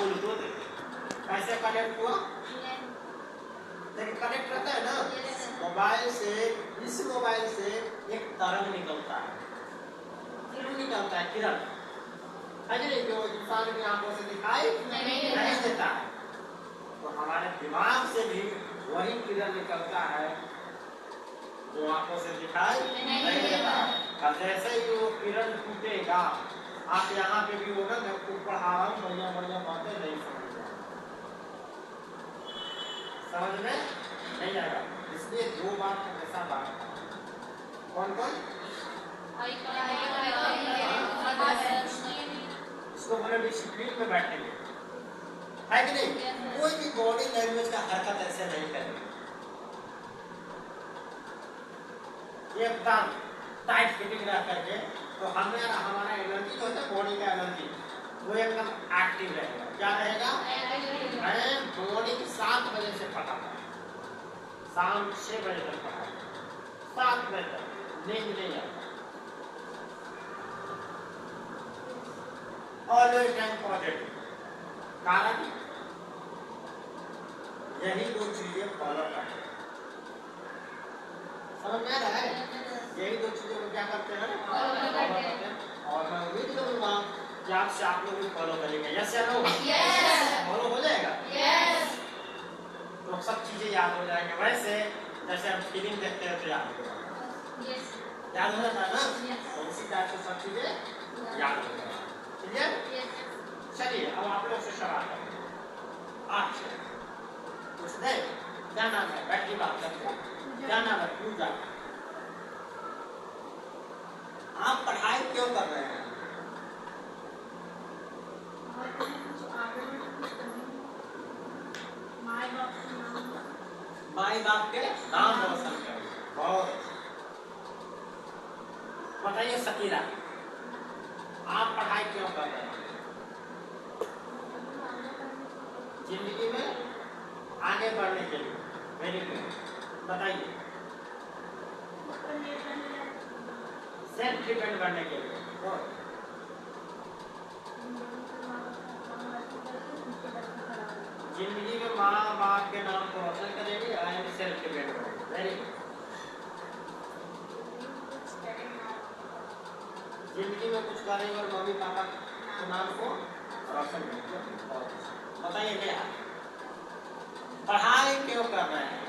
Bluetooth कैसे connect हुआ? लेकिन कनेक्ट रहता है ना मोबाइल से, इस मोबाइल से एक तरंग निकलता है, किरण निकलता है, किरण है जो इंसान की आंखों से दिखाई नहीं देता है। तो हमारे दिमाग से भी वही किरण निकलता है जो आंखों से दिखाई नहीं देता है। और जैसे ही वो किरण टूटेगा, आप यहाँ पे भी होगा, मैं आपको पढ़ा रहा हूँ, बढ़िया बढ़िया बातें नहीं समझ में नहीं आएगा, इसलिए दो बात हमेशा बात कौन कौन इसको बोले डिसिप्लिन में बैठेंगे, है कि नहीं? कोई भी बॉडी लैंग्वेज का हरकत ऐसे नहीं करेंगे, एकदम टाइट फिटिंग रह करके। तो हमारा एनर्जी जो है बॉडी का एनर्जी वो एकदम एक्टिव रहेगा। क्या रहेगा? बॉडी 7 बजे से पढ़ा, शाम 6 बजे तक पढ़ा, 7 बजे तक नींद नहीं आता। ऑलवेज टाइम पॉजिटिव, कारण यही दो चीजें फॉलो करते हैं। समझ में आ रहा है? यही दो चीजों को क्या करते हैं? फॉलो करते हैं। और मैं उम्मीद करूंगा कि आपसे आप लोग भी फॉलो करेंगे। यस या नो? फॉलो हो जाएगा? तो सब चीजें याद हो जाएंगे। वैसे जैसे हम फिल्म देखते हैं तो याद हो जाता है ना, तो उसी टाइप से सब चीजें याद हो जाएगा। क्लियर? चलिए अब आप लोग से सवाल करें आपसे, कुछ दे। क्या नाम है? बैठ के बात करते हैं। क्या नाम है? पूजा। आप पढ़ाई क्यों कर रहे हैं? माई बाप के नाम रोशन करें। बहुत बताइए सकीरा, आप पढ़ाई क्यों कर रहे हैं? जिंदगी में आगे बढ़ने के लिए। वेरी गुड, बताइए। सेल्फ डिपेंड बनने के लिए। जिंदगी में माँ बाप के नाम को रोशन करेंगे, एंड सेल्फ डिपेंड बनेंगे। Very good. जिंदगी में कुछ करेंगे और मम्मी पापा के नाम को रोशन करेंगे। बताइए क्या पढ़ाई क्यों कर रहे हैं?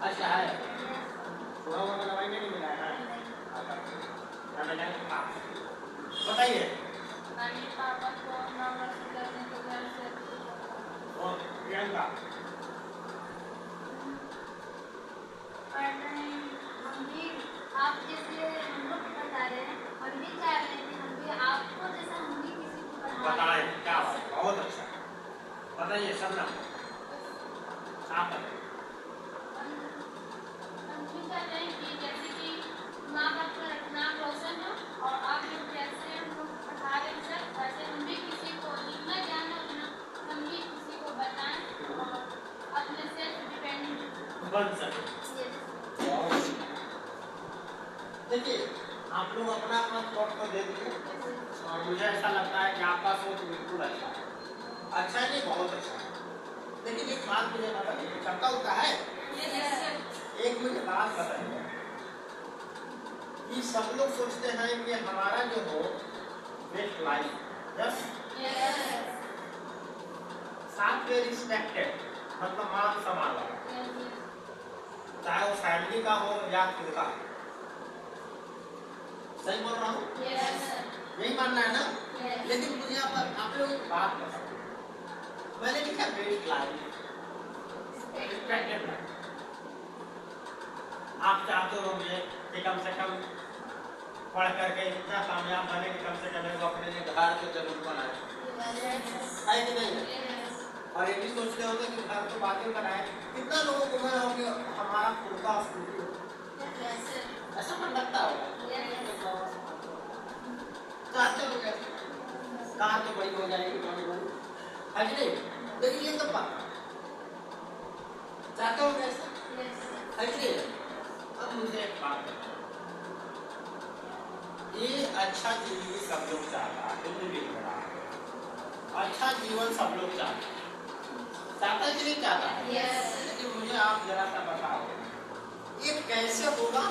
अच्छा है, थोड़ा बहुत दवाई नहीं मिला है? बताइए। पापा को नाम रोशन करने को घर से और प्रियंका हम भी आप जैसे हम लोग बता रहे हैं, हम भी चाह रहे हैं कि हम भी आपको जैसा हम भी किसी को बताएं। क्या बात, बहुत अच्छा। बताइए सबना, आप बताइए। हम भी चाह रहे हैं कि जैसे कि माँ बाप का नाम रोशन हो, और आप लोग जैसे हम लोग पढ़ा रहे हैं सर, वैसे हम भी किसी को जितना ज्ञान है उतना हम भी किसी को बताएं और अपने सेल्फ डिपेंडेंट बन सके। देखिए आप लोग अपना अपना थॉट को दे दीजिए, और मुझे ऐसा लगता है कि आपका सोच बिल्कुल अच्छा है। अच्छा है, नहीं बहुत अच्छा है। लेकिन एक बात मुझे बताइए, सबका होता है? एक मुझे बात बताइए कि सब लोग सोचते हैं कि हमारा जो हो बेस्ट लाइफ, यस, साथ में रिस्पेक्टेड, मतलब मान सम्मान वाला, चाहे वो फैमिली का हो या खुद का। सही बोल रहा हूँ? यही मानना है ना? लेकिन मुझे आप लोग एक बात बताओ, मैंने लिखा बेस्ट लाइफ, रिस्पेक्टेड लाइफ। आप चाहते होंगे कि कम से कम पढ़ करके इतना कामयाब बने कि कम से कम वो अपने लिए घर तो जरूर बनाए, है कि नहीं? और ये भी सोचते होंगे कि घर तो बातें बनाए। कितना लोगों को मैं हो कि हमारा खुद का स्कूटी हो, ऐसा मन लगता होगा। चाहते हो क्या? कार तो बड़ी हो जाएगी, है कि नहीं? लेकिन ये सब बात चाहते हो कैसे, है कि नहीं? अब मुझे एक बात बताओ, ये अच्छा जिंदगी सब लोग चाहता है, कोई भी बड़ा अच्छा जीवन सब लोग चाहता है कि नहीं चाहता है? लेकिन मुझे आप जरा सा बताओ ये कैसे होगा?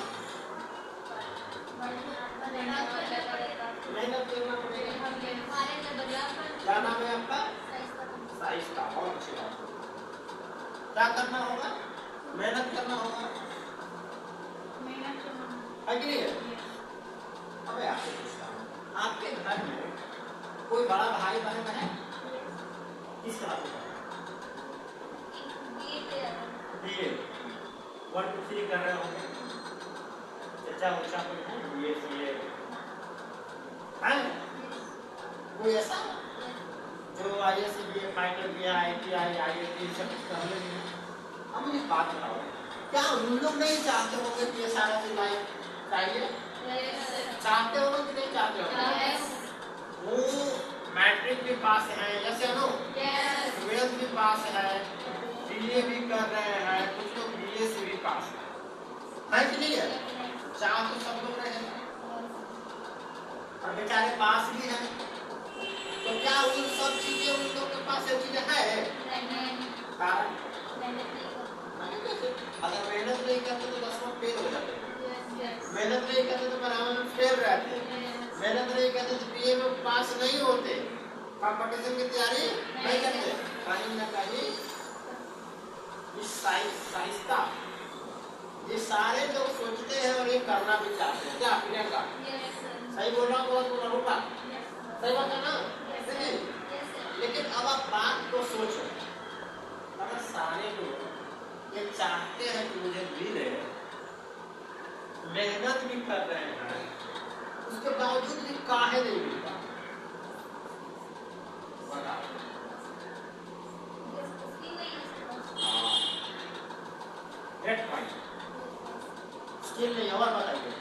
मेहनत करना पड़ेगा। क्या नाम है आपका? साइस्ता। बहुत अच्छी बात। क्या करना होगा? मेहनत करना होगा है कि नहीं? अब आपसे पूछता हूँ, आपके घर में कोई बड़ा भाई बहन है? किस क्लास में? बीए 1 2 3 कर रहे होंगे। चचा उचा कोई है बीए सीए है? कोई ऐसा जो IAS BA final BA ITI IIT सब कुछ कर ले? अब मुझे बात बताओ, क्या उन लोग नहीं चाहते होंगे कि ये सारा चीज चाहिए? चाहते हो कि नहीं चाहते हो? वो मैट्रिक भी पास है, यस या नो? 12th भी पास है, बीए भी कर रहे हैं, कुछ लोग बीए से भी पास है कि नहीं है? चाह तो सब लोग रहे हैं और बेचारे पास भी हैं, तो क्या उन सब चीजें उन लोग के पास ये चीजें है? कारण अगर मेहनत नहीं करते तो 10वां फेल हो जाते, मेहनत नहीं करते तो बराबर में फेल रहते, मेहनत नहीं करते तो बीए में पास नहीं होते, कंपटीशन की तैयारी नहीं करते। कहीं ना कहीं इस साइस्ता ये सारे लोग सोचते हैं और ये करना भी चाहते हैं। क्या प्रियंका सही बोल रहा हूँ? सही बात है ना? लेकिन अब आप बात को सोचो, अगर सारे लोग ये चाहते हैं कि मुझे मिले, मेहनत भी कर रहे हैं, उसके बावजूद भी काहे नहीं मिलता? स्किल नहीं। और बताइए,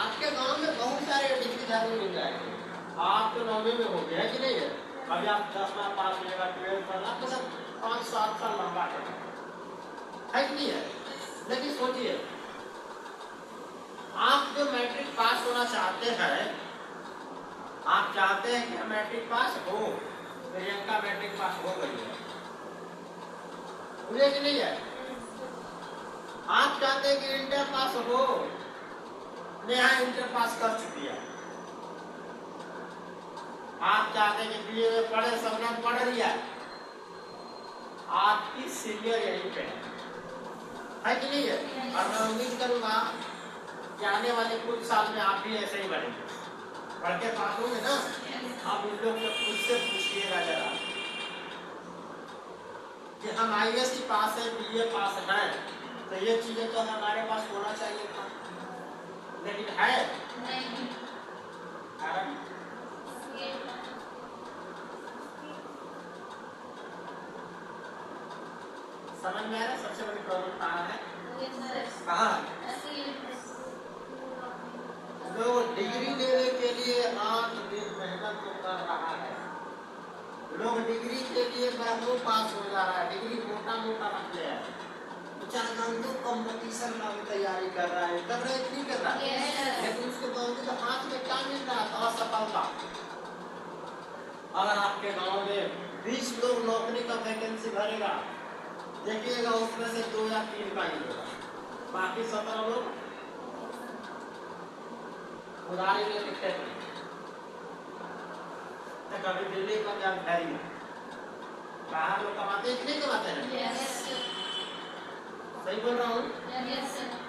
आपके गांव में बहुत सारे डिग्रीधारी मिल जाएंगे। आप तो 9वीं में हो गए है कि नहीं है? अभी आप 10वां पास होगा, 12th करना तो सब 5-7 साल लंबा है कि नहीं है? लेकिन सोचिए, आप जो मैट्रिक पास होना चाहते हैं, आप चाहते हैं कि मैट्रिक पास हो, प्रियंका मैट्रिक पास हो गई है, मुझे कि नहीं है? आप चाहते हैं कि इंटर पास हो, नेहा इंटर पास कर चुकी है। आप चाहते हैं कि बीए में पढ़े, सबने पढ़ लिया, आपकी सीनियर यहीं पे है कि नहीं है? और मैं उम्मीद करूंगा कि आने वाले कुछ साल में आप भी ऐसे ही बनेंगे, पढ़ के पास होंगे ना। आप उन लोग को खुद से पूछिएगा जरा कि हम आईएएस पास है, बीए पास है, तो ये चीजें तो हमारे पास होना चाहिए था, लेकिन है नहीं। कारण समझ में आ रहा? सबसे बड़ी प्रॉब्लम कहाँ है? कहाँ? लोग डिग्री लेने के लिए रात दिन मेहनत तो कर रहा है, लोग डिग्री के लिए बराबर पास हो जा रहा है, डिग्री मोटा मोटा रख लिया है, तो कंपटीशन का भी तैयारी कर रहा है, कर रहे नहीं कर रहा है, लेकिन उसके बावजूद हाथ में क्या मिल रहा है? असफलता। अगर आपके गांव में 20 लोग नौकरी का वैकेंसी भरेगा, देखिएगा उसमें से 2 या 3 का ही होगा, बाकी 17 लोग उधारी में लिखते थे। कभी दिल्ली का क्या घरी बाहर लोग कमाते कि नहीं कमाते हैं? सही बोल रहा हूँ?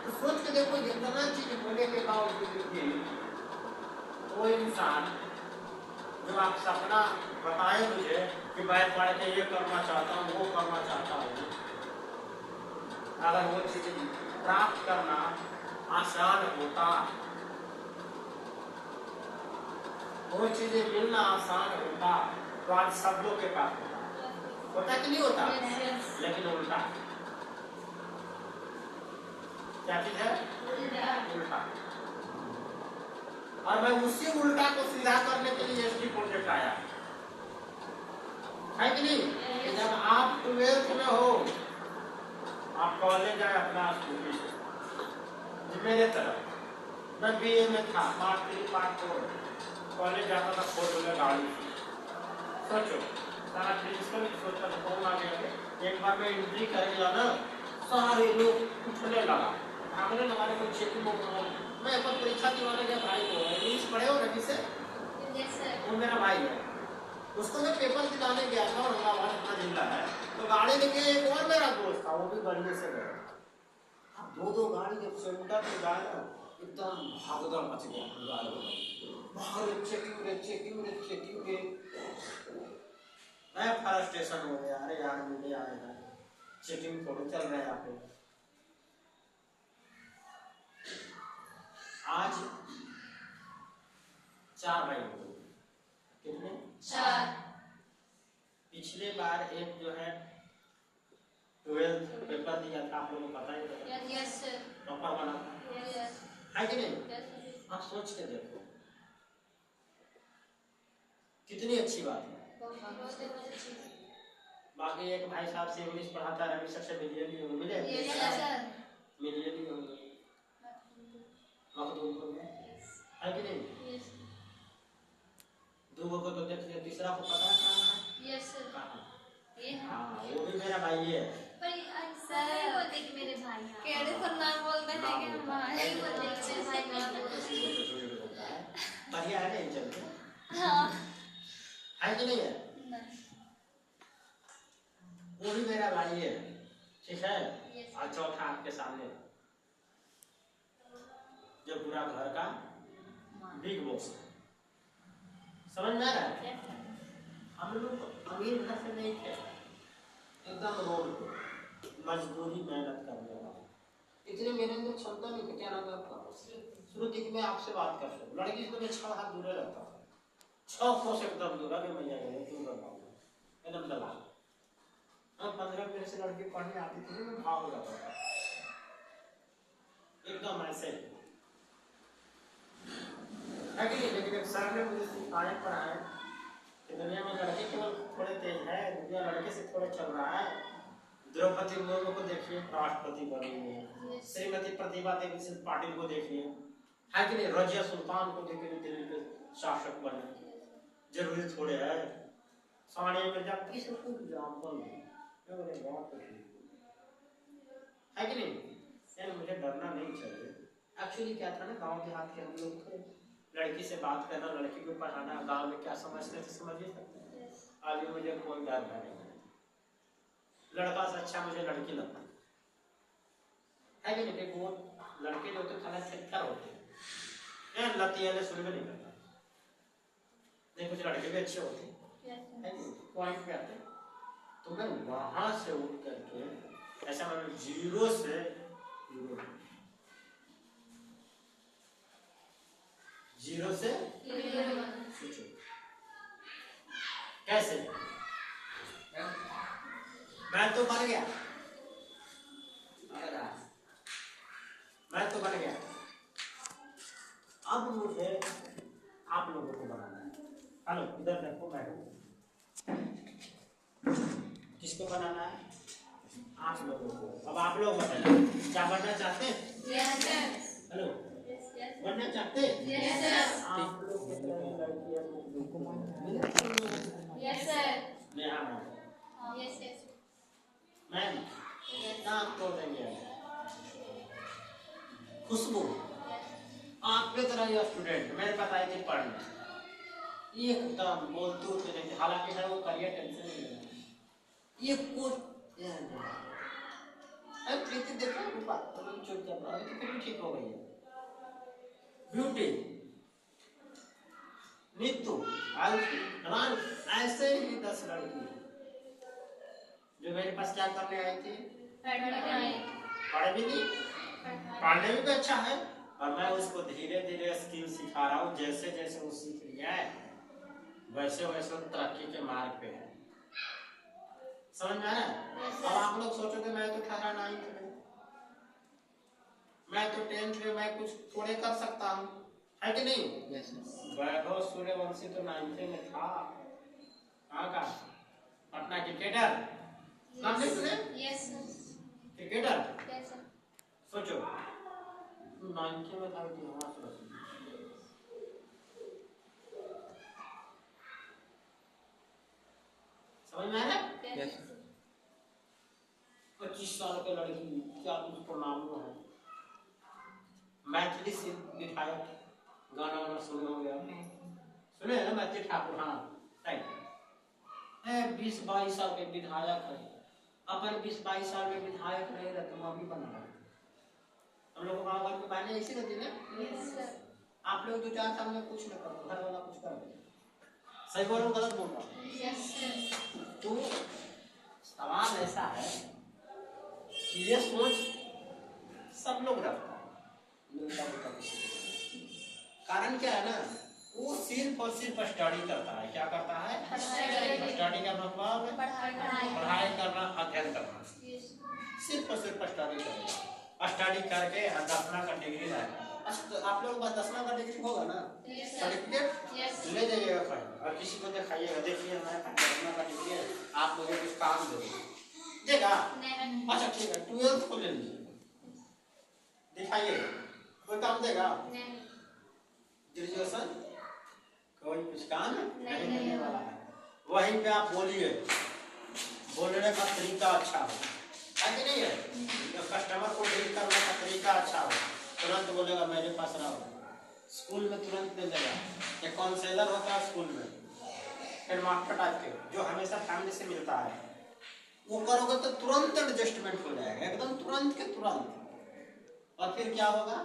तो सोच के देखो, इतना चीज होने के बावजूद भी वो इंसान जो आप सपना बताए मुझे कि मैं पढ़ के ये करना चाहता हूँ, वो करना चाहता हूँ, अगर वो चीज प्राप्त करना आसान होता, वो चीजें मिलना आसान होता, तो आज सब लोग के पास होता कि नहीं होता? लेकिन उल्टा। क्या चीज है? उल्टा। और मैं उसी उल्टा को सीधा करने के लिए एसटी प्रोजेक्ट आया है कि नहीं? जब आप 12th में हो, आप कॉलेज आए अपना स्कूटी से, मेरे तरफ मैं बीए में था, पार्ट 3 पार्ट 4 कॉलेज जाता था, 4 व्हीलर गाड़ी। सोचो सारा प्रिंसिपल की सोचता था कौन आ गया। एक बार मैं एंट्री कर गया ना, सारे लोग उठने लगा, भागने लगा, कोई चेकिंग हो। मैं एक बार परीक्षा दिवाने गया भाई को, इंग्लिश पढ़े हो रवि से? वो मेरा भाई है, उसको मैं पेपर दिलाने गया था, औरंगाबाद अपना जिला है, तो गाड़ी लेके एक और मेरा दोस्त था, वो भी गली से गया। दो गाड़ी जब सेंटर पे जाए ना, एकदम भागदौड़ मच गया, बाहर चेकिंग मैं फ्रस्ट्रेशन हो गया, अरे यार मुझे आएगा चेकिंग थोड़ी चल रहा है यहाँ पे। आज 4 भाई हो गए, कितने? 4। पिछले बार एक जो है 12th पेपर दिया था, आप लोगों को पता ही है, टॉपर बना था, है कि नहीं? आप सोच के देखो कितनी अच्छी बात है। बाकी एक भाई साहब से इंग्लिश पढ़ाता रवि सर से मिलिए नहीं होंगे, मिलिए नहीं होंगे मखदूमपुर में, है कि नहीं? दो को तो देख लिया, तीसरा को पता है कहाँ है? कहाँ? हाँ वो भी मेरा भाई है। सर बोलते कि मेरे भाई हैं, केड़े पर नाम बोलते हैं कि हम भाई बोलते हैं, मेरे भाई नाम बोलते हैं, बढ़िया है नहीं चलते? हाँ है कि नहीं है? वो भी मेरा भाई है, ठीक है? और चौथा आपके सामने जो पूरा घर का बिग बॉस है, समझ में आ रहा है? हम लोग अमीर घर से नहीं थे, एकदम रोड पे मजबूरी मेहनत करने वाला, इतने मेरे अंदर क्षमता नहीं थी। क्या नाम है आपका? श्रुति। मैं आपसे बात कर सकूं, लड़की से मैं 6 हाथ दूर रहता था, 6 कोस एकदम दूर, अभी मैया गए दूर रहता हूँ एकदम दबा। हम 15 मिनट से लड़की पढ़ने आती थी, मैं भाग जाता था एकदम ऐसे है कि नहीं? लेकिन सर ने मुझे सिखाया पढ़ाया कि दुनिया में लड़के केवल थोड़े तेज है, दुनिया लड़के से थोड़ा चल रहा है। द्रौपदी मुर्मू को देखिए, राष्ट्रपति बनी हुई है। श्रीमती प्रतिभा देवी सिंह पाटिल को देखिए, है कि नहीं? रजिया सुल्तान को देखिए, दिल्ली के शासक बने, जरूरी थोड़े है। सानिया मिर्जा किस एग्जाम्पल है कि नहीं? यानी मुझे डरना नहीं चाहिए। एक्चुअली क्या था ना, गांव देहात के हम लोग थे, लड़की से बात करना, लड़की को पढ़ाना, गांव में क्या समझते थे समझ ही सकते हैं। अभी मुझे कोई डर नहीं, लड़का से अच्छा मुझे लड़की लगता है कि नहीं? वो लड़के जो होते खाना छितर होते हैं, लती वाले सुन में नहीं करता, नहीं कुछ लड़के भी अच्छे होते हैं, पॉइंट पे आते। तो मैं वहां से उठ करके ऐसा मैंने 0 से कैसे मैं तो बन गया, अब मुझे आप लोगों को बनाना है। हेलो इधर देखो, मैं किसको बनाना है? आप लोगों को। अब आप लोग बताइए क्या बनना चाहते हैं? Yes sir. हेलो बनना चाहते हैं? Yes sir. आप लोग yes sir. Neha yes yes ma'am नाम तो देंगे। खुशबू आपके तरह ये स्टूडेंट मेरे पास आई थी पढ़ने, एकदम बोलते होते नहीं थे, हालांकि है वो करियर टेंशन नहीं लेना, ये कुछ प्रीति देखो बात चुप जाओ, अभी तो फिर ठीक हो गई है। ब्यूटी नीतू रान ऐसे ही 10 लड़की जो मेरे पास क्या करने आई थी, पढ़े भी नहीं, पढ़ने में भी अच्छा है, और मैं उसको धीरे धीरे स्किल सिखा रहा हूँ। जैसे जैसे वो सीख लिया है वैसे वैसे तरक्की के मार्ग पे है। समझ में आ रहा है? अब आप लोग सोचोगे मैं तो ठहरा 9th में, मैं तो 10th में, मैं कुछ थोड़े कर सकता हूँ, है कि नहीं? वैभव सूर्यवंशी तो 9th में था, कहाँ का? पटना क्रिकेटर, नाम नहीं सुने? Yes cricketer. यस सोचो नाइन्टी में था कि हमारा समझ में आया? 25 साल के लड़की क्या उसको मालूम है? मैथिली से विधायक गाना वाना सुने होंगे आप, सुने हैं ना मैथिली ठाकुर? हाँ राइट। 20-22 साल के विधायक है, अपन 20-22 साल में विधायक नहीं रहते, हम अभी बना रहे। हम लोग गाँव घर में बहने ऐसी रहती है। आप लोग 2-4 साल में कुछ न करो, घर वाला कुछ कर दे। सही बोल रहा हूँ गलत बोल रहा हूँ? तो सवाल ऐसा है, ये सोच सब लोग रखता है, कारण क्या है ना, वो सिर्फ और सिर्फ स्टडी करता है। क्या करता है? स्टडी का मतलब पढ़ाई करना, अध्ययन करना, सिर्फ और सिर्फ स्टडी करेगा। स्टडी करके 10वीं का डिग्री लाएगा। आप लोग बस 10वीं का डिग्री होगा ना, सर्टिफिकेट ले जाइएगा कहीं और किसी को दिखाइएगा, देखिए हमारे पास 10वीं का डिग्री है, आप मुझे कुछ काम दे देगा? अच्छा ठीक है, 12th को ले लीजिए, दिखाइएगा, कोई काम देगा? ग्रेजुएशन कोई कुछ काम नहीं देने वाला है। वहीं पे आप बोलिए, बोलने का तरीका अच्छा हो, है कि नहीं है? कस्टमर को डील करने का तरीका अच्छा हो, तुरंत बोलेगा मेरे पास रहो। स्कूल में तुरंत ले जाएगा। एक काउंसलर होता है स्कूल में, हेडमास्टर टाइप के, जो हमेशा फैमिली से मिलता है, वो करोगे तो तुरंत एडजस्टमेंट हो जाएगा, एकदम तुरंत के तुरंत। और फिर क्या होगा?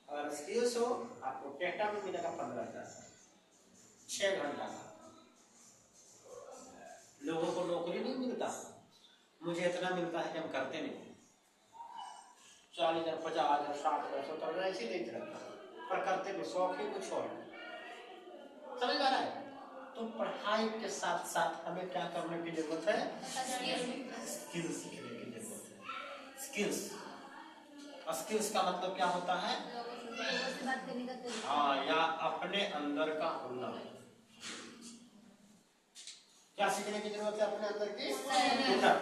अगर स्किल्स हो, आपको डेटा में मिलेगा 15,000, 6 घंटा का। लोगों को नौकरी नहीं मिलता, मुझे इतना मिलता है कि हम करते नहीं। 40,000, 50,000, 60,000, 70,000 ऐसे देते रहता है, पर करते नहीं, शौक ही कुछ और। समझ में आ रहा है? तो पढ़ाई के साथ साथ हमें क्या करने की जरूरत है? स्किल्स सीखने की जरूरत है। स्किल्स, स्किल्स का मतलब क्या होता है? हाँ, या अपने अंदर का हुनर। क्या सीखने की जरूरत है? अपने अंदर की हुनर।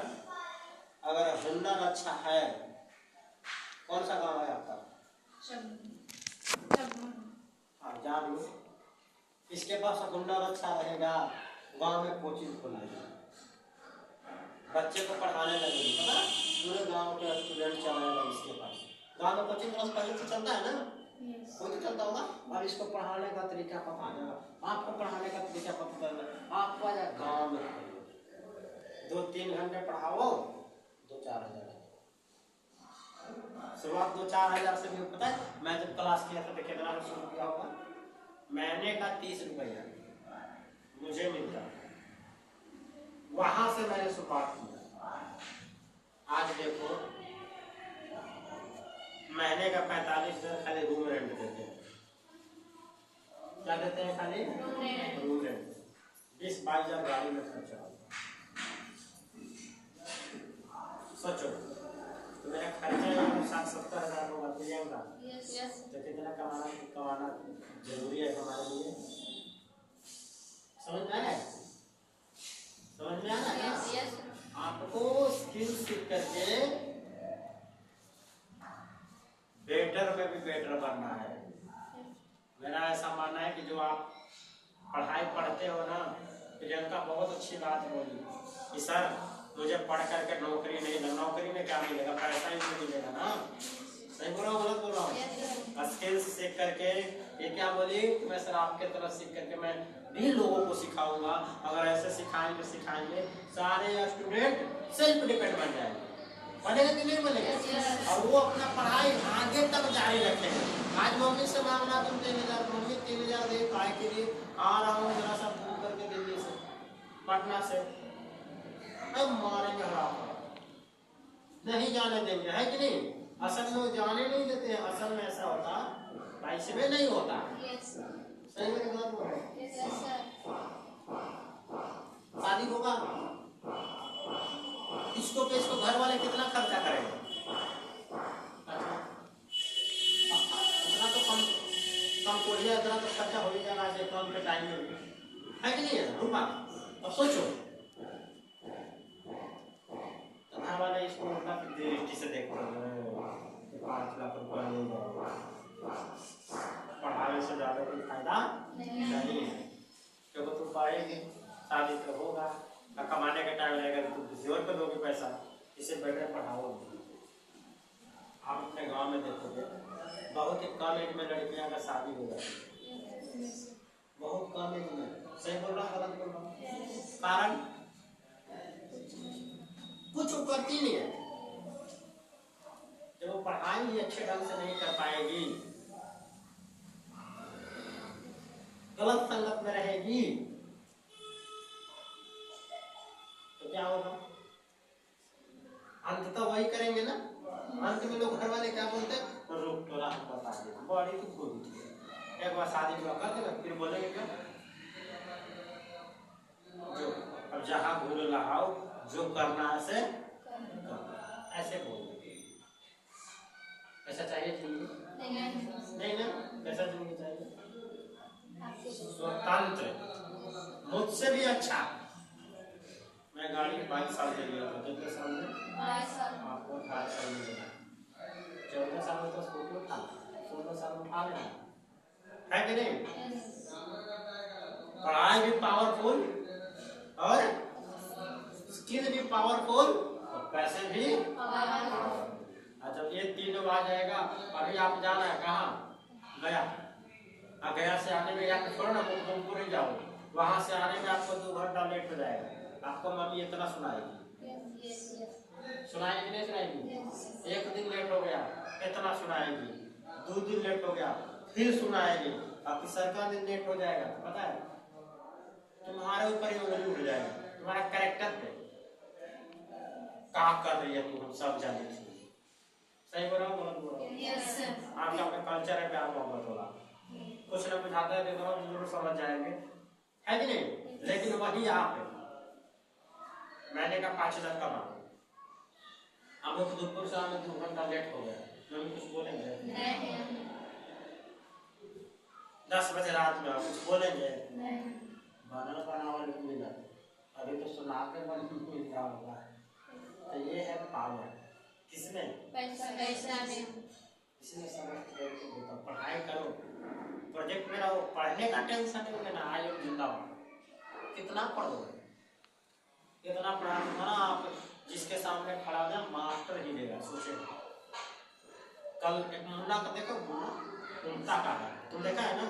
अगर हुनर अच्छा है, कौन सा गांव है आपका? हाँ जान लो, इसके पास हुनर अच्छा रहेगा, गांव में कोचिंग खोल लेगा, बच्चे को पढ़ाने लगेगी, पता? पूरे गांव के स्टूडेंट चलाएगा इसके पास। गांव में कोचिंग क्लास पहले से चलता है ना, कोई तो चलता होगा। और इसको पढ़ाने का तरीका पता है, आपको पढ़ाने का तरीका पता है, आपको आया गाँव में 2-3 घंटे पढ़ाओ, 2-4 हज़ार। शुरुआत 2-4 हज़ार से भी, पता है मैं जब क्लास किया था तो कितना शुरू किया होगा? महीने का 30 रुपया मुझे मिलता, वहां से मैंने शुरुआत की। आज देखो महीने का 45,000 खाली रूम रेंट देते हैं। क्या देते हैं? खाली रूम रेंट। 20-22 हज़ार गाड़ी में खर्चा। सोचो तो मेरा खर्चा 60-70 हज़ार होगा प्रियंका, तो कितना कमाना जरूरी है हमारे लिए? समझ में आ रहा है? समझ में आ रहा है? आपको स्किल सीख करके बेटर में भी बेटर बनना है। मेरा ऐसा मानना है कि जो आप पढ़ाई पढ़ते हो ना, प्रियंका बहुत अच्छी बात बोली कि सर मुझे पढ़ करके नौकरी नहीं लगा। नौकरी में क्या मिलेगा? पैसा ही तो मिलेगा ना। सही बोल रहा हूँ गलत बोल रहा हूँ? स्किल्स सीख करके, ये क्या बोली कि मैं सर आपके तरफ सीख करके मैं भी लोगों को सिखाऊंगा। अगर ऐसे सिखाएंगे सारे स्टूडेंट सेल्फ डिपेंड बन जाएंगे। बनेगा कि नहीं बनेगा? और वो अपना पढ़ाई आगे तक जारी रखेंगे। आज मम्मी से मांगना तुम 3,000, मम्मी 3,000 दे, काय के लिए आ रहा हूँ जरा सा घूम करके दिल्ली से, पटना से, मारेंगे हराम, नहीं जाने देंगे, है कि नहीं? असल में जाने नहीं देते हैं। असल में ऐसा होता पैसे में नहीं होता। सही में गलत बोल रहे हैं? शादी होगा, इसको पे इसको घर वाले कितना खर्चा करेंगे? इतना तो कम कोरिया, इतना तो खर्चा हो ही जाएगा आज अकाउंट पे टाइम में, है कि नहीं है? रुपा अब सोचो, इसको उल्टा दृष्टि से देखते हैं कि 5 लाख रुपया ले जाएगा, पढ़ाने से ज़्यादा कोई फायदा नहीं है, क्योंकि तू पढ़ेगी शादी तो होगा, कमाने का टाइम रहेगा तो तुम किसी और को दोगे पैसा, इसे बेटर पढ़ाओगे। आप अपने गांव में देखोगे बहुत ही कम एज में लड़कियां का शादी हो जाती है, बहुत कम एज में। सही बोल रहा गलत बोल रहा? कारण कुछ करती नहीं है, जब वो पढ़ाई ही अच्छे ढंग से नहीं कर पाएगी, गलत संगत में रहेगी, तो क्या होगा? अंततः वही करेंगे ना। अंत में लोग घर वाले क्या बोलते हैं, रुक तो राह बता दे, बड़ी तो खुद एक बार शादी विवाह कर देना, फिर बोलेंगे क्या, जो अब जहाँ भूल लगाओ जो करना है से ऐसे बोलोगे। ऐसा चाहिए नहीं ना, कैसा जिंदगी चाहिए? स्वतंत्र, मुझसे भी अच्छा। मैं गाड़ी 22 साल से लिया था, कितने साल में? 22 साल। आपको 18 साल में लेना, 14 साल में तो स्कूटी उठा, 16 साल में उठा लेना, है कि नहीं? पढ़ाई भी पावरफुल और स्किल भी पावरफुल और पैसे भी पावरफुल। जब ये तीनों आ जाएगा, अभी आप जाना है कहाँ? गया, गया से आने में या छोड़ो ना, मुंह ही जाओ, वहां से आने में आपको 2 घंटा लेट हो जाएगा। आपको मम्मी इतना सुनाएगी, सुनाएगी नहीं सुनाएगी? एक दिन लेट हो गया इतना सुनाएगी, 2 दिन लेट हो गया फिर सुनाएगी, आपकी सरकार दिन लेट हो जाएगा तो पता है तुम्हारे ऊपर ही उंगली उठ जाएगा, तुम्हारा कैरेक्टर पे क्या कर रही है तू, हम सब जाने चाहिए। सही बोल रहा हूँ गलत बोल रहा हूँ? आपका अपना कल्चर है, प्यार मोहब्बत होगा, कुछ ना कुछ आता है तो जरूर समझ जाएंगे, है कि नहीं? लेकिन वही यहाँ पे मैंने कहा 5 हजार कमा, हम लोग दुधपुर से हमें 2 घंटा लेट हो गया, हम कुछ बोलेंगे? 10 बजे रात में कुछ बोलेंगे? बना बनावा मिल जाता, अभी तो सुना के मन मिल रहा होगा। तो ये है पावर, किसमें? पैसा में। इसलिए सब पढ़ाई करो, प्रोजेक्ट में रहो, पढ़ने का टेंशन नहीं लेना, आज जिंदा हो, कितना पढ़ोगे, कितना पढ़ा ना, आप जिसके सामने खड़ा हो जाए मास्टर ही देगा, सोचेगा। कल एक मुन्ना का देखो, मुन्ना का है, तुम देखा है ना?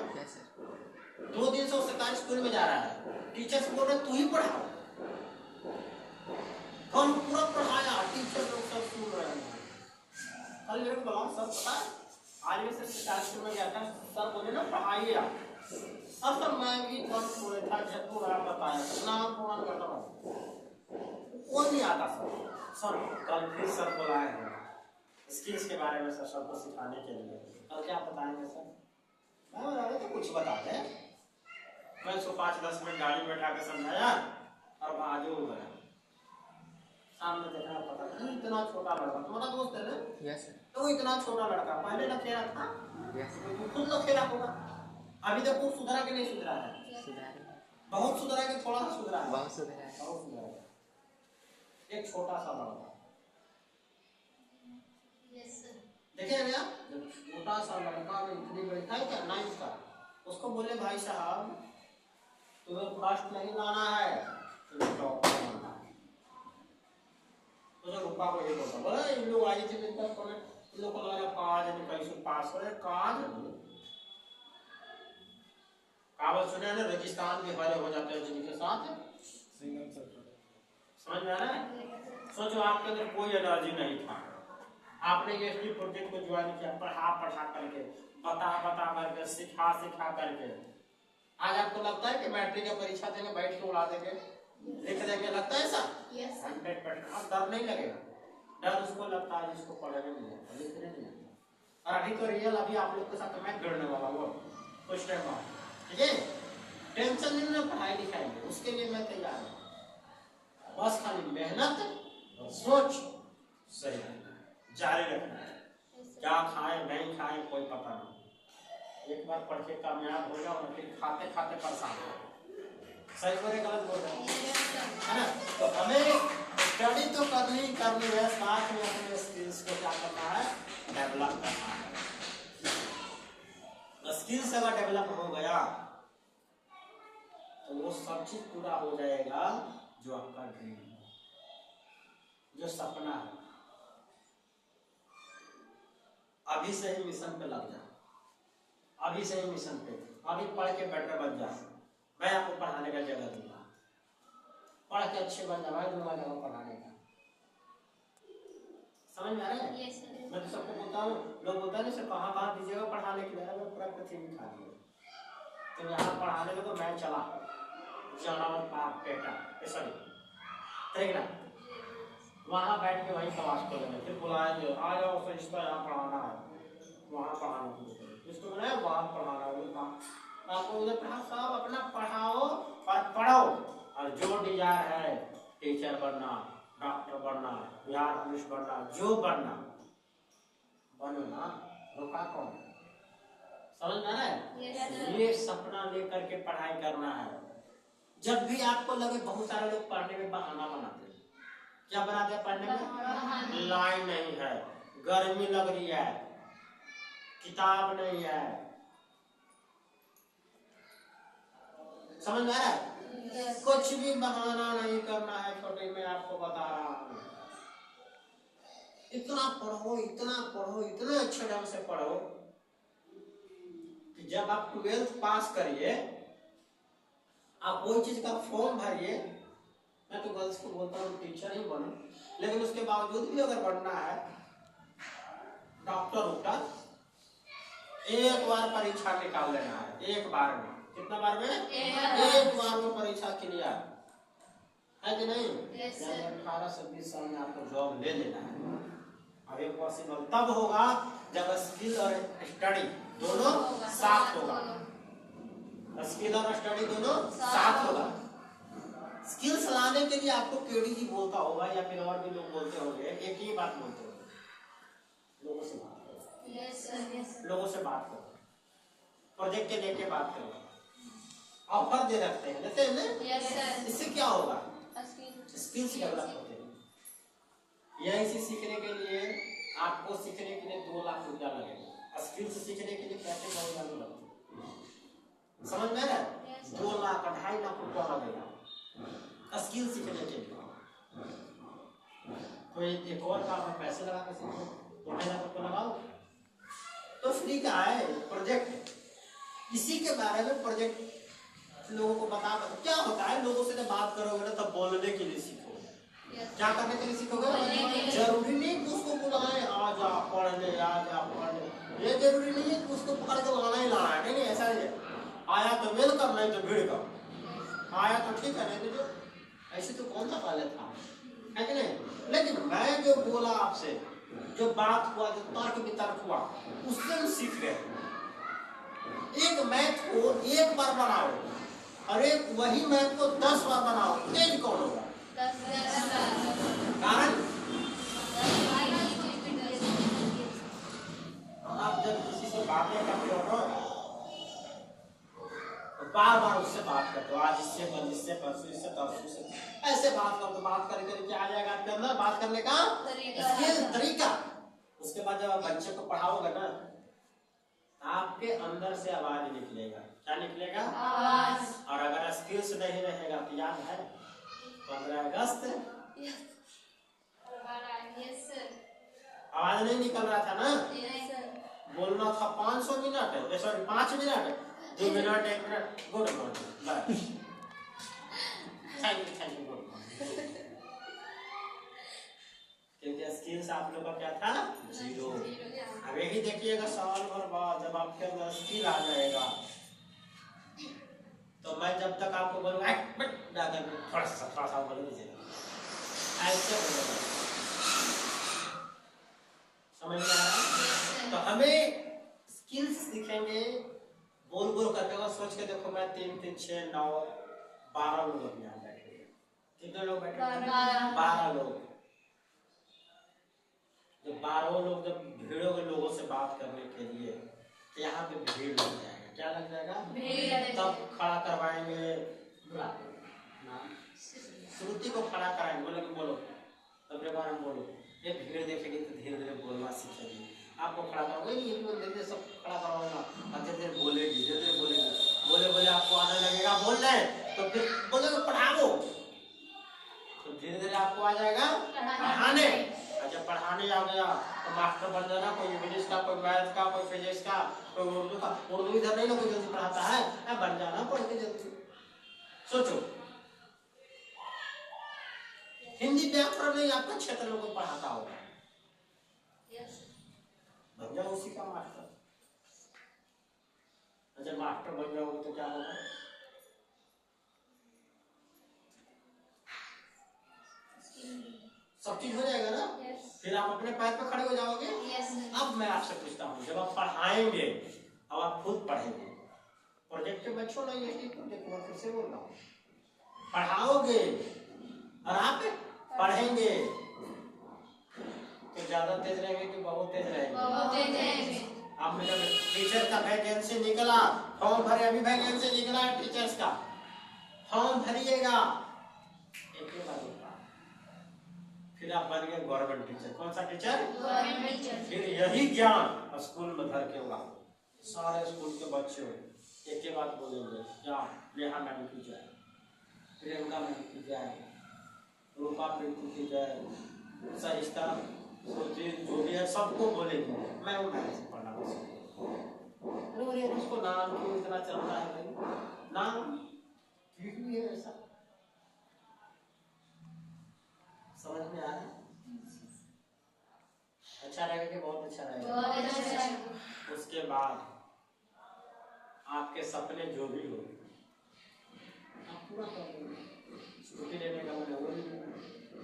2 दिन से वो सरकारी स्कूल में जा रहा है, टीचर्स बोल रहे तू ही पढ़ाओ, कल पूरा पढ़ाया, टीचर लोग सब सुन रहे हैं। कल मेरे को बोला सर पता है, आज भी सरकारी स्कूल में गया था, सर बोले ना पढ़ाइए आप, अब सर मैं भी कल बोले था जब पूरा बताया नाम पुराण करता हूँ, वो नहीं आता सर कल फिर सर बुलाए हैं स्किल्स के बारे में, सर सबको सिखाने के लिए, कल क्या बताएंगे सर? मैं बता रहे तो कुछ बता दें, मैं उसको 5-10 मिनट गाड़ी में बैठा के समझाया और आगे हो गया, सामने देखना पता नहीं, इतना छोटा लड़का तुम्हारा दोस्त है ना? Yes sir. तो वो इतना छोटा लड़का पहले लखेरा था, यस खुद लखेरा होगा, अभी तक वो सुधरा के नहीं सुधरा है? सुधरा, बहुत सुधरा के थोड़ा सा सुधरा है, बहुत सुधरा है, बहुत सुधरा है। एक छोटा सा लड़का देखिए भैया, छोटा सा लड़का में इतनी बड़ी था क्या 9th का, उसको बोले भाई साहब तुम्हें फर्स्ट नहीं लाना है, तुम्हें टॉप लाना है, तो रुपा को ये बोलता बोले इन लोग आई थे इनका इन लोग को लगा काज नहीं कैसे पास हो, काज काबल सुने ना, रेगिस्तान के हरे हो जाते हैं जिनके साथ, समझ में आ रहा है? सोचो आपके अंदर कोई एनर्जी नहीं था, आपने ये प्रोजेक्ट को ज्वाइन किया, पढ़ा करके, बता करके, सिखा करके, आज आपको लगता है कि मैट्रिक की परीक्षा देने बैठ के उड़ा देंगे, लिख देंगे, लगता है ऐसा? 100%। अब डर नहीं लगेगा, डर उसको लगता है जिसको पढ़ने नहीं आता, लिखने नहीं आता। और अभी तो रियल अभी आप लोग के साथ मैं जुड़ने वाला हूँ कुछ टाइम बाद, ठीक है? टेंशन नहीं लेना, पढ़ाई लिखाई उसके लिए मैं तैयार हूँ, बस खाली मेहनत और सोच सही जारी रखना है, क्या खाए नहीं खाए कोई पता नहीं, एक बार पढ़ के कामयाब हो जाओ फिर खाते खाते परेशान हो, सही बोले गलत बोल रहे हैं, है ना? तो हमें स्टडी तो करनी ही करनी है, साथ में अपने स्किल्स को क्या करना है, डेवलप करना है। स्किल्स अगर डेवलप हो गया तो वो सब चीज पूरा हो जाएगा जो आपका ड्रीम है, जो सपना है। अभी से ही मिशन पे लग जा, अभी से ही मिशन पे, अभी पढ़ के बेटर बन जा। मैं आपको पढ़ाने का जगह दूंगा, पढ़ के अच्छे बन जा, मैं दूंगा जगह पढ़ाने का। समझ में आ रहा है? मैं तो सबको बोलता हूँ, लोग बोलता है सर कहाँ कहाँ दीजिएगा पढ़ाने के लिए, मैं पूरा पृथ्वी खा दिया। तो यहाँ पढ़ाने में तो मैं चला जानवर पार्क पेटा सॉरी त्रिगना, वहाँ बैठ के वहीं क्लास कर लेंगे, फिर बुलाएंगे आ जाओ सर इसका यहाँ पढ़ाना है, वहाँ पढ़ाना है, इसको मैंने वहाँ पढ़ाना है। आपको उधर पढ़ा, सब अपना पढ़ाओ और पढ़ो, और जो डिजायर है टीचर बनना, डॉक्टर बनना, बिहार पुलिस बनना, जो बनना बनो ना, रोका कौन? समझ में आ रहा है? ये सपना लेकर के पढ़ाई करना है। जब भी आपको लगे, बहुत सारे लोग पढ़ने में बहाना बनाते हैं, क्या बनाते हैं पढ़ने में? लाइन नहीं है, गर्मी लग रही है, किताब नहीं है। समझ में आ रहा है? कुछ भी बहाना नहीं करना है। छोटे में आपको बता रहा हूँ, इतना पढ़ो, इतना पढ़ो, इतना अच्छे ढंग से पढ़ो कि जब आप 12th पास करिए, आप कोई चीज का फॉर्म भरिए। मैं तो गर्ल्स को बोलता हूँ टीचर ही बनो, लेकिन उसके बावजूद भी अगर बनना है डॉक्टर उक्टर, एक बार परीक्षा निकाल लेना है, एक बार में। कितना बार में? एक बार में परीक्षा क्लियर है कि नहीं? 18-26 साल में आपको जॉब ले लेना है। अब ये पॉसिबल तब होगा जब स्किल और स्टडी दोनों साथ होगा। स्किल और स्टडी दोनों साथ होगा। स्किल्स लाने के लिए आपको केडी जी बोलता होगा या फिर और भी लोग बोलते होंगे, एक ही बात बोलते होंगे, लोगों से बात करो, लोगों से बात करो, प्रोजेक्ट के लेके बात करो, ऑफर दे रखते हैं, देते हैं ना? इससे क्या होगा? स्किल्स डेवलप होते हैं। यही सीखने के लिए आपको सीखने के लिए 2 लाख रुपया लगेगा। स्किल्स सीखने के लिए पैसे बहुत ज्यादा लगते हैं। समझ में आ रहा है? 2 लाख 2.5 लाख रुपया लगेगा स्किल सीखने के लिए। तो एक और काम है, पैसे लगा के सीखो, 2.5 लाख रुपया लगाओ तो फ्री का है प्रोजेक्ट। इसी के बारे में प्रोजेक्ट लोगों को बता। क्या होता है, लोगों से जब बात करोगे ना तब बोलने के लिए सीखोगे। क्या करने के लिए सीखोगे? जरूरी नहीं कि उसको बुलाएं आ जा पढ़ने, आ जा पढ़ने, ये जरूरी नहीं है कि उसको पकड़ के लाना ही लाना है। नहीं ऐसा नहीं है, आया तो वेलकम, नहीं तो भीड़ का, आया तो ठीक है, नहीं तो ऐसे तो कौन सा पहले था, है कि नहीं? लेकिन मैं जो बोला आपसे, जो बात हुआ, जो तर्क वितर्क हुआ, उससे हम सीख गए। एक मैथ को एक बार बनाओ और एक वही मैथ को 10 बार बनाओ, तेज कौन होगा? कारण आप जब किसी से बातें करते हो तो बार बार उससे बात करते हो, आज इससे कल इससे परसों इससे तरसों से, ऐसे बात करो तो बात करके क्या आ जाएगा आपके अंदर? बात करने का तरीका। उसके बाद जब आप बच्चे को पढ़ाओगे ना, आपके अंदर से आवाज निकलेगा। क्या निकलेगा? आवाज। और अगर स्किल्स नहीं रहेगा तो याद है 15 अगस्त आवाज नहीं निकल रहा था ना, बोलना था 500 minute, sorry 5 minute, 2 minute, 1 minute, good morning, thank you good morning. क्योंकि स्किल्स आप लोग का क्या था? 0। अब यही देखिएगा साल भर बाद जब आपके अंदर स्किल आ जाएगा तो मैं जब तक आपको बोलूँगा थोड़ा सा बोल दीजिए, ऐसे बोलेगा। समझ में आ रहा है? तो हमें स्किल्स सीखेंगे बोल बोल करके। और सोच के देखो, मैं 3 3 6 9 12 लोग यहाँ बैठे। कितने लोग बैठे? 12 लोग। जब 12 लोग जब भीड़ोगे लोगों से बात करने के लिए तो यहाँ पे भीड़ लग जाएगा। क्या लग जाएगा? भीड़। तब खड़ा करवाएंगे, श्रुति को खड़ा कराएंगे, बोलेंगे बोलो, अपने बारे में बोलो। ये भीड़ देखेगी तो धीरे धीरे बोलना सीखेगी। आपको खड़ा करोगे नहीं, धीरे धीरे सब खड़ा करोगे ना, धीरे धीरे बोलेगी, धीरे धीरे बोलेगी, बोले बोले आपको आने लगेगा बोलने, तो फिर बोलोगे पढ़ाओ, तो धीरे धीरे आपको आ जाएगा पढ़ाने। जब पढ़ाने आ गया तो मास्टर बन जाना, कोई इंग्लिश का, कोई मैथ का, कोई फिजिक्स का, कोई उर्दू का। उर्दू इधर नहीं ना कोई जल्दी पढ़ाता है, बन जाना पढ़ के जल्दी। सोचो, हिंदी व्याकरण नहीं आपका क्षेत्र में कोई पढ़ाता होगा, बन जाओ उसी का मास्टर। जब मास्टर बन जाओगे तो क्या होगा, सब चीज हो जाएगा ना। फिर आप अपने पैर पे खड़े हो जाओगे। अब मैं आपसे पूछता हूँ, जब आप पढ़ाएंगे अब आप खुद पढ़ेंगे, प्रोजेक्ट में बच्चों नहीं है, प्रोजेक्ट में फिर से बोल रहा हूँ, पढ़ाओगे और आप पढ़ेंगे तो ज्यादा तेज रहेंगे कि बहुत तेज रहेंगे? आपने जब टीचर का वैकेंसी निकला, फॉर्म भरे, अभी वैकेंसी निकला है टीचर्स का, फॉर्म भरिएगा, एक ही बार होगा, फिर आप बन गए गवर्नमेंट टीचर। कौन सा टीचर? Government teacher. फिर यही ज्ञान स्कूल में धर के होगा, सारे स्कूल के बच्चों एक ही बात बोलेंगे, क्या नेहा मैम की जय, प्रियंका मैम की जय, रूपा प्रीति की जय, सरिता, जो भी है सबको बोलेंगे मैं हूँ, मैम से पढ़ना उसको नाम क्यों इतना चलता है भाई, नाम ठीक भी है ऐसा, समझ में आ रहा है? अच्छा रहेगा कि बहुत अच्छा रहेगा? उसके बाद आपके सपने जो भी हो आप पूरा कर लेंगे। स्कूटी लेने का मन है वो लेना,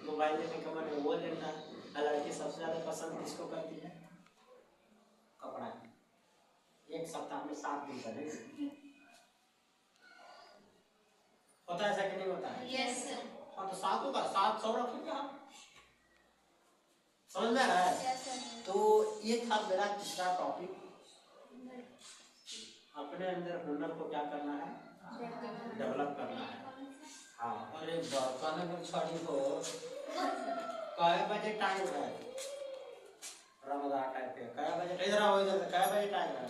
मोबाइल लेने का मन है वो लेना। लड़की सबसे ज्यादा पसंद किसको करती है? कपड़ा। एक सप्ताह में 7 दिन पहले होता है, ऐसा कि नहीं होता है? Yes sir. हाँ तो 7 होगा, 7 100 रखोगे आप, समझ में आ रहा है? yes, तो ये था मेरा तीसरा टॉपिक, अपने अंदर हुनर को क्या करना है, डेवलप करना है। हाँ, और एक बात कहने को छोड़ी हो, काय बजे टाइम है रमजान टाइम पे, काय बजे इधर आओ, इधर काय बजे टाइम है?